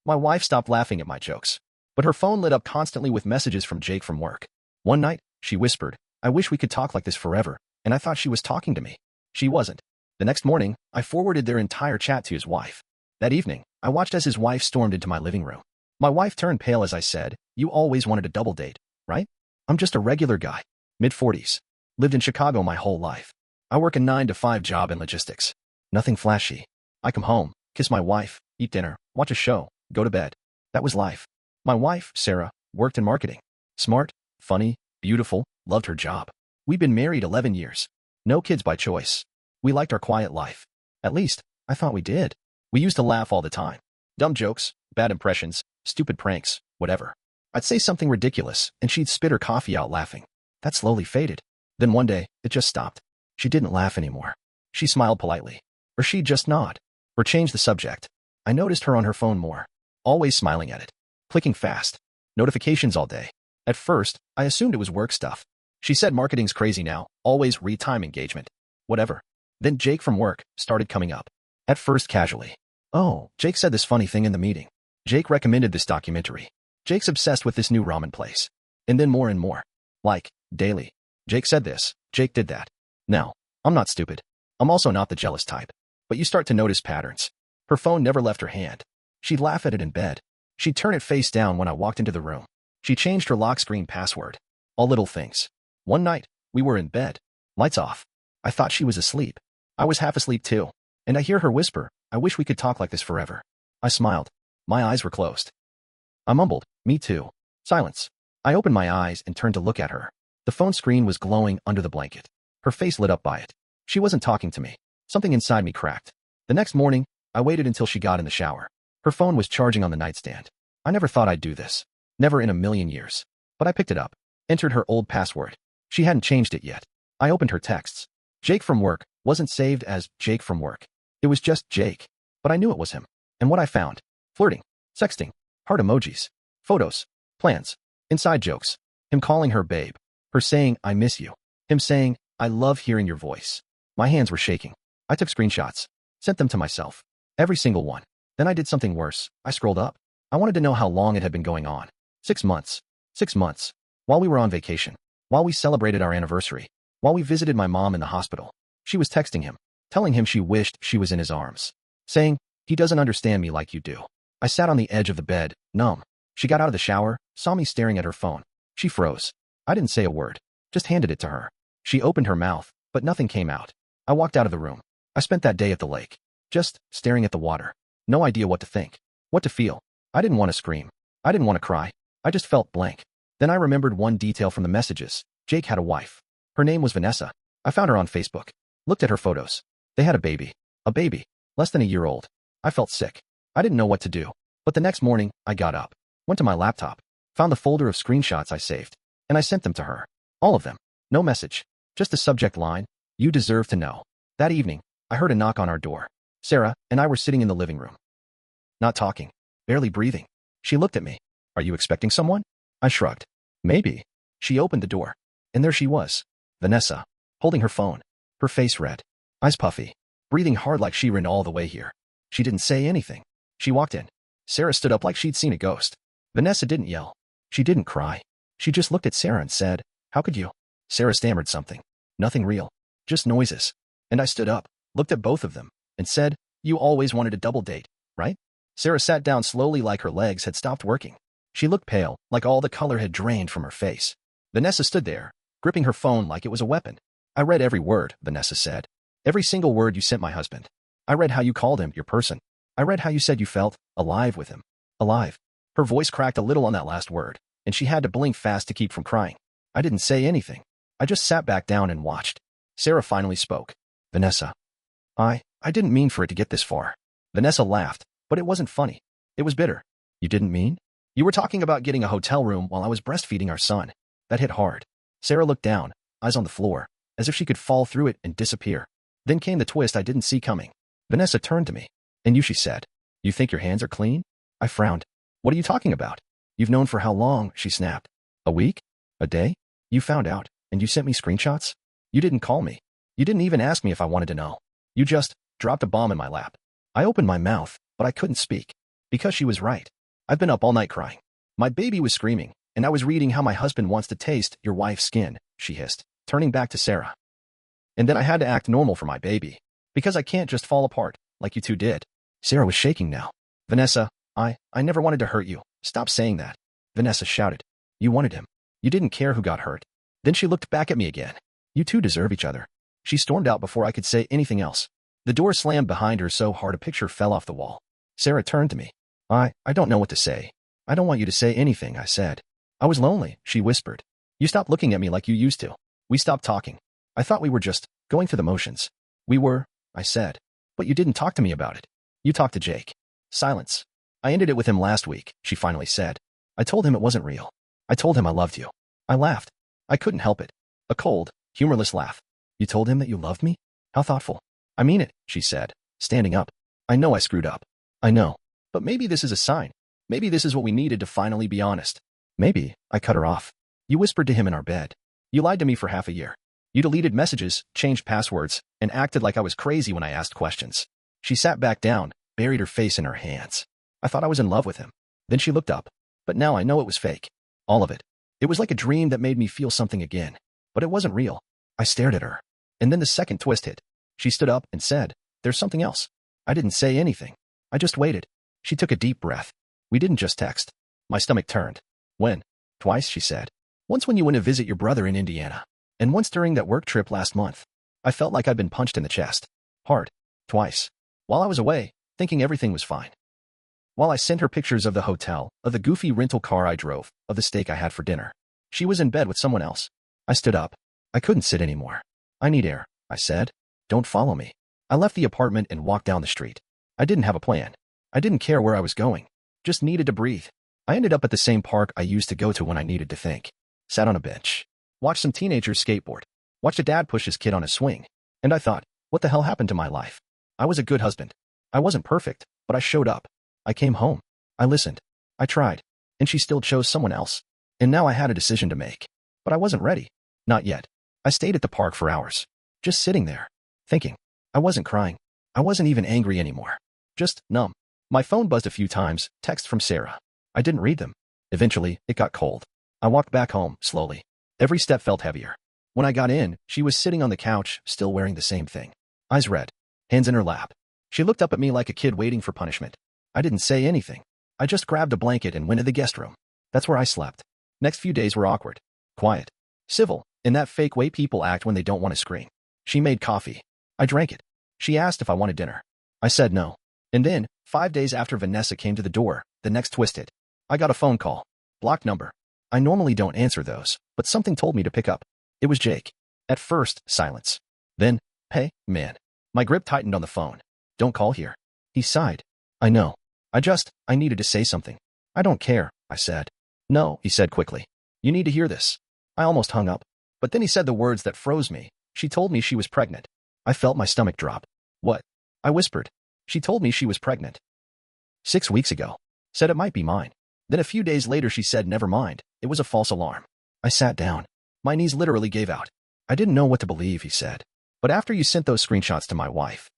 My wife stopped laughing at my jokes, but her phone lit up constantly with messages from Jake from work. One night, she whispered, "I wish we could talk like this forever," and I thought she was talking to me. She wasn't. The next morning, I forwarded their entire chat to his wife. That evening, I watched as his wife stormed into my living room. My wife turned pale as I said, "You always wanted a double date, right? I'm just a regular guy. Mid-40s. Lived in Chicago my whole life. I work a 9-to-5 job in logistics. Nothing flashy. I come home, kiss my wife, eat dinner, watch a show, go to bed. That was life." My wife, Sarah, worked in marketing. Smart, funny, beautiful, loved her job. We'd been married 11 years. No kids by choice. We liked our quiet life. At least, I thought we did. We used to laugh all the time. Dumb jokes, bad impressions, stupid pranks, whatever. I'd say something ridiculous, and she'd spit her coffee out laughing. That slowly faded. Then one day, it just stopped. She didn't laugh anymore. She smiled politely. Or she'd just nod. Or change the subject. I noticed her on her phone more. Always smiling at it. Clicking fast. Notifications all day. At first, I assumed it was work stuff. She said marketing's crazy now, always read-time engagement. Whatever. Then Jake from work started coming up. At first casually. "Oh, Jake said this funny thing in the meeting. Jake recommended this documentary. Jake's obsessed with this new ramen place." And then more and more. Like, daily. "Jake said this. Jake did that." Now, I'm not stupid. I'm also not the jealous type. But you start to notice patterns. Her phone never left her hand. She'd laugh at it in bed. She'd turn it face down when I walked into the room. She changed her lock screen password. All little things. One night, we were in bed. Lights off. I thought she was asleep. I was half asleep too. And I hear her whisper, "I wish we could talk like this forever." I smiled. My eyes were closed. I mumbled, "Me too." Silence. I opened my eyes and turned to look at her. The phone screen was glowing under the blanket. Her face lit up by it. She wasn't talking to me. Something inside me cracked. The next morning, I waited until she got in the shower. Her phone was charging on the nightstand. I never thought I'd do this. Never in a million years. But I picked it up. Entered her old password. She hadn't changed it yet. I opened her texts. Jake from work wasn't saved as Jake from work. It was just Jake. But I knew it was him. And what I found? Flirting. Sexting. Heart emojis. Photos. Plans. Inside jokes. Him calling her babe. Her saying, "I miss you." Him saying, "I love hearing your voice." My hands were shaking. I took screenshots. Sent them to myself. Every single one. Then I did something worse. I scrolled up. I wanted to know how long it had been going on. 6 months. 6 months. While we were on vacation. While we celebrated our anniversary. While we visited my mom in the hospital. She was texting him. Telling him she wished she was in his arms. Saying, "He doesn't understand me like you do." I sat on the edge of the bed, numb. She got out of the shower, saw me staring at her phone. She froze. I didn't say a word. Just handed it to her. She opened her mouth, but nothing came out. I walked out of the room. I spent that day at the lake. Just staring at the water. No idea what to think. What to feel. I didn't want to scream. I didn't want to cry. I just felt blank. Then I remembered one detail from the messages. Jake had a wife. Her name was Vanessa. I found her on Facebook. Looked at her photos. They had a baby. A baby. Less than a year old. I felt sick. I didn't know what to do. But the next morning, I got up. Went to my laptop. Found the folder of screenshots I saved. And I sent them to her. All of them. No message. Just a subject line. "You deserve to know." That evening, I heard a knock on our door. Sarah and I were sitting in the living room. Not talking. Barely breathing. She looked at me. "Are you expecting someone?" I shrugged. "Maybe." She opened the door. And there she was. Vanessa. Holding her phone. Her face red. Eyes puffy. Breathing hard like she ran all the way here. She didn't say anything. She walked in. Sarah stood up like she'd seen a ghost. Vanessa didn't yell. She didn't cry. She just looked at Sarah and said, "How could you?" Sarah stammered something. Nothing real. Just noises. And I stood up, looked at both of them, and said, "You always wanted a double date, right?" Sarah sat down slowly like her legs had stopped working. She looked pale, like all the color had drained from her face. Vanessa stood there, gripping her phone like it was a weapon. "I read every word," Vanessa said. "Every single word you sent my husband. I read how you called him your person. I read how you said you felt alive with him. Alive." Her voice cracked a little on that last word, and she had to blink fast to keep from crying. I didn't say anything. I just sat back down and watched. Sarah finally spoke. "Vanessa. I didn't mean for it to get this far." Vanessa laughed, but it wasn't funny. It was bitter. "You didn't mean? You were talking about getting a hotel room while I was breastfeeding our son." That hit hard. Sarah looked down, eyes on the floor, as if she could fall through it and disappear. Then came the twist I didn't see coming. Vanessa turned to me. "And you," she said. "You think your hands are clean?" I frowned. "What are you talking about?" "You've known for how long?" she snapped. "A week? A day? You found out, and you sent me screenshots? You didn't call me. You didn't even ask me if I wanted to know. You just dropped a bomb in my lap." I opened my mouth, but I couldn't speak. Because she was right. I've been up all night crying. My baby was screaming, and I was reading how my husband wants to taste your wife's skin, she hissed, turning back to Sarah. And then I had to act normal for my baby, because I can't just fall apart, like you two did. Sarah was shaking now. Vanessa, I never wanted to hurt you. Stop saying that. Vanessa shouted. You wanted him. You didn't care who got hurt. Then she looked back at me again. You two deserve each other. She stormed out before I could say anything else. The door slammed behind her so hard a picture fell off the wall. Sarah turned to me. I don't know what to say. I don't want you to say anything, I said. I was lonely, she whispered. You stopped looking at me like you used to. We stopped talking. I thought we were just going through the motions. We were, I said. But you didn't talk to me about it. You talked to Jake. Silence. I ended it with him last week, she finally said. I told him it wasn't real. I told him I loved you. I laughed. I couldn't help it. A cold, humorless laugh. You told him that you loved me? How thoughtful. I mean it, she said, standing up. I know I screwed up. I know. But maybe this is a sign. Maybe this is what we needed to finally be honest. Maybe, I cut her off. You whispered to him in our bed. You lied to me for half a year. You deleted messages, changed passwords, and acted like I was crazy when I asked questions. She sat back down, buried her face in her hands. I thought I was in love with him. Then she looked up. But now I know it was fake. All of it. It was like a dream that made me feel something again. But it wasn't real. I stared at her. And then the second twist hit. She stood up and said, There's something else. I didn't say anything. I just waited. She took a deep breath. We didn't just text. My stomach turned. When? Twice, she said. Once when you went to visit your brother in Indiana. And once during that work trip last month. I felt like I'd been punched in the chest. Hard. Twice. While I was away, thinking everything was fine. While I sent her pictures of the hotel, of the goofy rental car I drove, of the steak I had for dinner. She was in bed with someone else. I stood up. I couldn't sit anymore. I need air, I said. Don't follow me. I left the apartment and walked down the street. I didn't have a plan. I didn't care where I was going. Just needed to breathe. I ended up at the same park I used to go to when I needed to think. Sat on a bench. Watched some teenagers skateboard. Watched a dad push his kid on a swing. And I thought, what the hell happened to my life? I was a good husband. I wasn't perfect, but I showed up. I came home. I listened. I tried. And she still chose someone else. And now I had a decision to make. But I wasn't ready. Not yet. I stayed at the park for hours. Just sitting there. Thinking. I wasn't crying. I wasn't even angry anymore. Just numb. My phone buzzed a few times, text from Sarah. I didn't read them. Eventually, it got cold. I walked back home, slowly. Every step felt heavier. When I got in, she was sitting on the couch, still wearing the same thing. Eyes red. Hands in her lap. She looked up at me like a kid waiting for punishment. I didn't say anything. I just grabbed a blanket and went to the guest room. That's where I slept. Next few days were awkward. Quiet. Civil, in that fake way people act when they don't want to scream. She made coffee. I drank it. She asked if I wanted dinner. I said no. And then, 5 days after Vanessa came to the door, the next twist hit. I got a phone call. Blocked number. I normally don't answer those, but something told me to pick up. It was Jake. At first, silence. Then, hey, man. My grip tightened on the phone. Don't call here. He sighed. I know. I needed to say something. I don't care, I said. No, he said quickly. You need to hear this. I almost hung up. But then he said the words that froze me. She told me she was pregnant. I felt my stomach drop. What? I whispered. She told me she was pregnant. 6 weeks ago. Said it might be mine. Then a few days later she said never mind. It was a false alarm. I sat down. My knees literally gave out. I didn't know what to believe, he said. But after you sent those screenshots to my wife,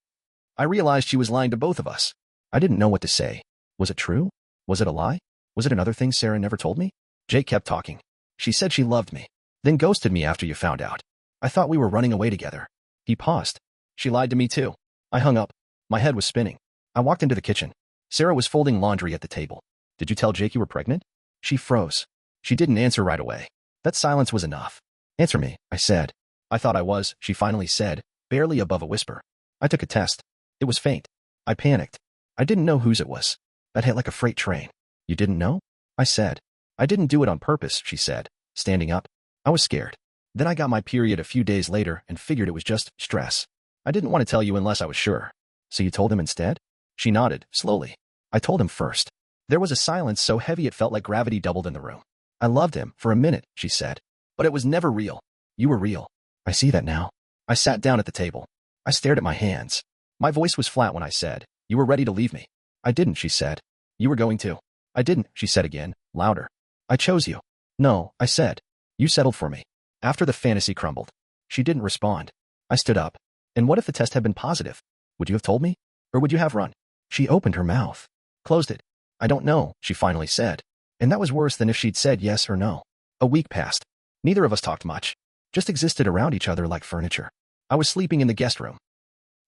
I realized she was lying to both of us. I didn't know what to say. Was it true? Was it a lie? Was it another thing Sarah never told me? Jake kept talking. She said she loved me, then ghosted me after you found out. I thought we were running away together. He paused. She lied to me too. I hung up. My head was spinning. I walked into the kitchen. Sarah was folding laundry at the table. Did you tell Jake you were pregnant? She froze. She didn't answer right away. That silence was enough. Answer me, I said. I thought I was, she finally said, barely above a whisper. I took a test. It was faint. I panicked. I didn't know whose it was. That hit like a freight train. You didn't know? I said. I didn't do it on purpose, she said, standing up. I was scared. Then I got my period a few days later and figured it was just stress. I didn't want to tell you unless I was sure. So you told him instead? She nodded, slowly. I told him first. There was a silence so heavy it felt like gravity doubled in the room. I loved him, for a minute, she said. But it was never real. You were real. I see that now. I sat down at the table. I stared at my hands. My voice was flat when I said, you were ready to leave me. I didn't, she said. You were going to. I didn't, she said again, louder. I chose you. No, I said. You settled for me. After the fantasy crumbled. She didn't respond. I stood up. And what if the test had been positive? Would you have told me? Or would you have run? She opened her mouth. Closed it. I don't know, she finally said. And that was worse than if she'd said yes or no. A week passed. Neither of us talked much. Just existed around each other like furniture. I was sleeping in the guest room.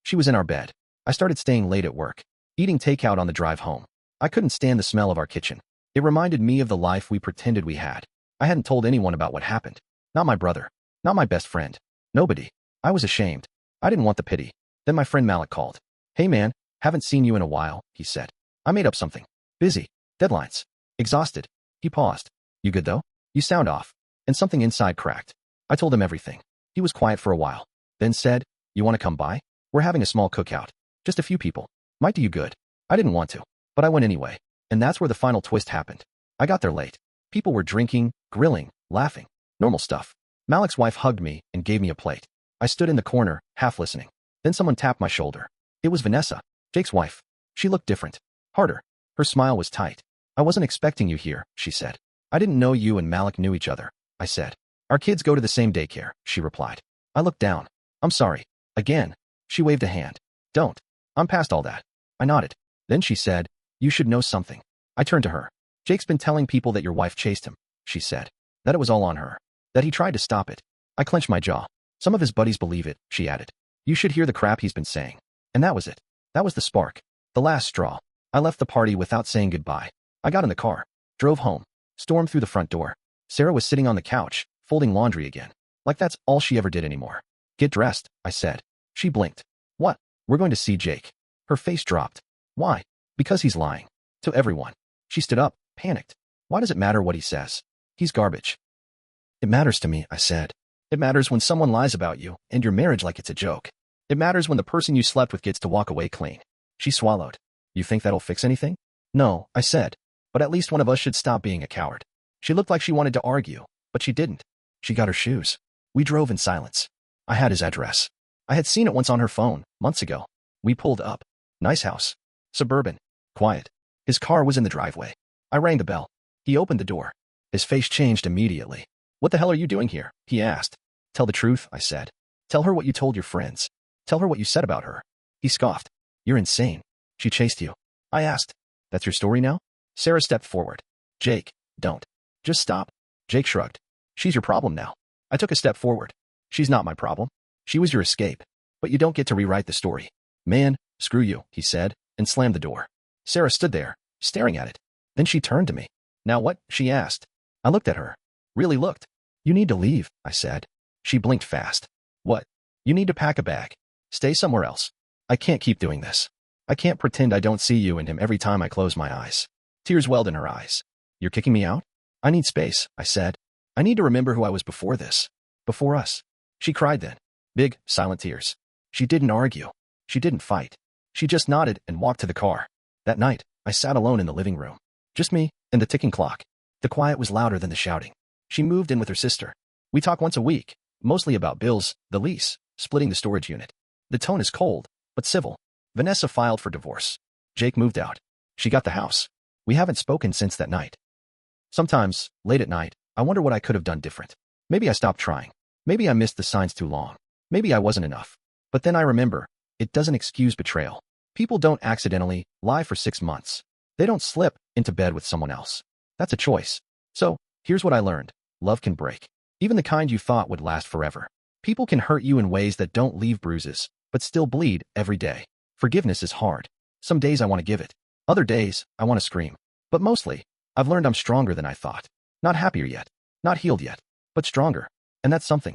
She was in our bed. I started staying late at work, eating takeout on the drive home. I couldn't stand the smell of our kitchen. It reminded me of the life we pretended we had. I hadn't told anyone about what happened. Not my brother. Not my best friend. Nobody. I was ashamed. I didn't want the pity. Then my friend Malik called. Hey man, haven't seen you in a while, he said. I made up something. Busy. Deadlines. Exhausted. He paused. You good though? You sound off. And something inside cracked. I told him everything. He was quiet for a while. Then said, you want to come by? We're having a small cookout. Just a few people. Might do you good. I didn't want to, but I went anyway. And that's where the final twist happened. I got there late. People were drinking, grilling, laughing. Normal stuff. Malik's wife hugged me and gave me a plate. I stood in the corner, half listening. Then someone tapped my shoulder. It was Vanessa, Jake's wife. She looked different. Harder. Her smile was tight. I wasn't expecting you here, she said. I didn't know you and Malik knew each other, I said. Our kids go to the same daycare, she replied. I looked down. I'm sorry. Again. She waved a hand. Don't. I'm past all that. I nodded. Then she said, you should know something. I turned to her. Jake's been telling people that your wife chased him, she said. That it was all on her. That he tried to stop it. I clenched my jaw. Some of his buddies believe it, she added. You should hear the crap he's been saying. And that was it. That was the spark. The last straw. I left the party without saying goodbye. I got in the car. Drove home. Stormed through the front door. Sarah was sitting on the couch, folding laundry again. Like that's all she ever did anymore. Get dressed, I said. She blinked. What? We're going to see Jake. Her face dropped. Why? Because he's lying. To everyone. She stood up, panicked. Why does it matter what he says? He's garbage. It matters to me, I said. It matters when someone lies about you and your marriage like it's a joke. It matters when the person you slept with gets to walk away clean. She swallowed. You think that'll fix anything? No, I said. But at least one of us should stop being a coward. She looked like she wanted to argue, but she didn't. She got her shoes. We drove in silence. I had his address. I had seen it once on her phone, months ago. We pulled up. Nice house. Suburban. Quiet. His car was in the driveway. I rang the bell. He opened the door. His face changed immediately. What the hell are you doing here? He asked. Tell the truth, I said. Tell her what you told your friends. Tell her what you said about her. He scoffed. You're insane. She chased you. I asked. That's your story now? Sarah stepped forward. Jake, don't. Just stop. Jake shrugged. She's your problem now. I took a step forward. She's not my problem. She was your escape. But you don't get to rewrite the story. Man, screw you, he said, and slammed the door. Sarah stood there, staring at it. Then she turned to me. Now what? She asked. I looked at her. Really looked. You need to leave, I said. She blinked fast. What? You need to pack a bag. Stay somewhere else. I can't keep doing this. I can't pretend I don't see you and him every time I close my eyes. Tears welled in her eyes. You're kicking me out? I need space, I said. I need to remember who I was before this. Before us. She cried then. Big, silent tears. She didn't argue. She didn't fight. She just nodded and walked to the car. That night, I sat alone in the living room. Just me and the ticking clock. The quiet was louder than the shouting. She moved in with her sister. We talk once a week, mostly about bills, the lease, splitting the storage unit. The tone is cold, but civil. Vanessa filed for divorce. Jake moved out. She got the house. We haven't spoken since that night. Sometimes, late at night, I wonder what I could have done different. Maybe I stopped trying. Maybe I missed the signs too long. Maybe I wasn't enough. But then I remember, it doesn't excuse betrayal. People don't accidentally lie for 6 months. They don't slip into bed with someone else. That's a choice. So, here's what I learned. Love can break. Even the kind you thought would last forever. People can hurt you in ways that don't leave bruises, but still bleed every day. Forgiveness is hard. Some days I want to give it. Other days, I want to scream. But mostly, I've learned I'm stronger than I thought. Not happier yet. Not healed yet. But stronger. And that's something.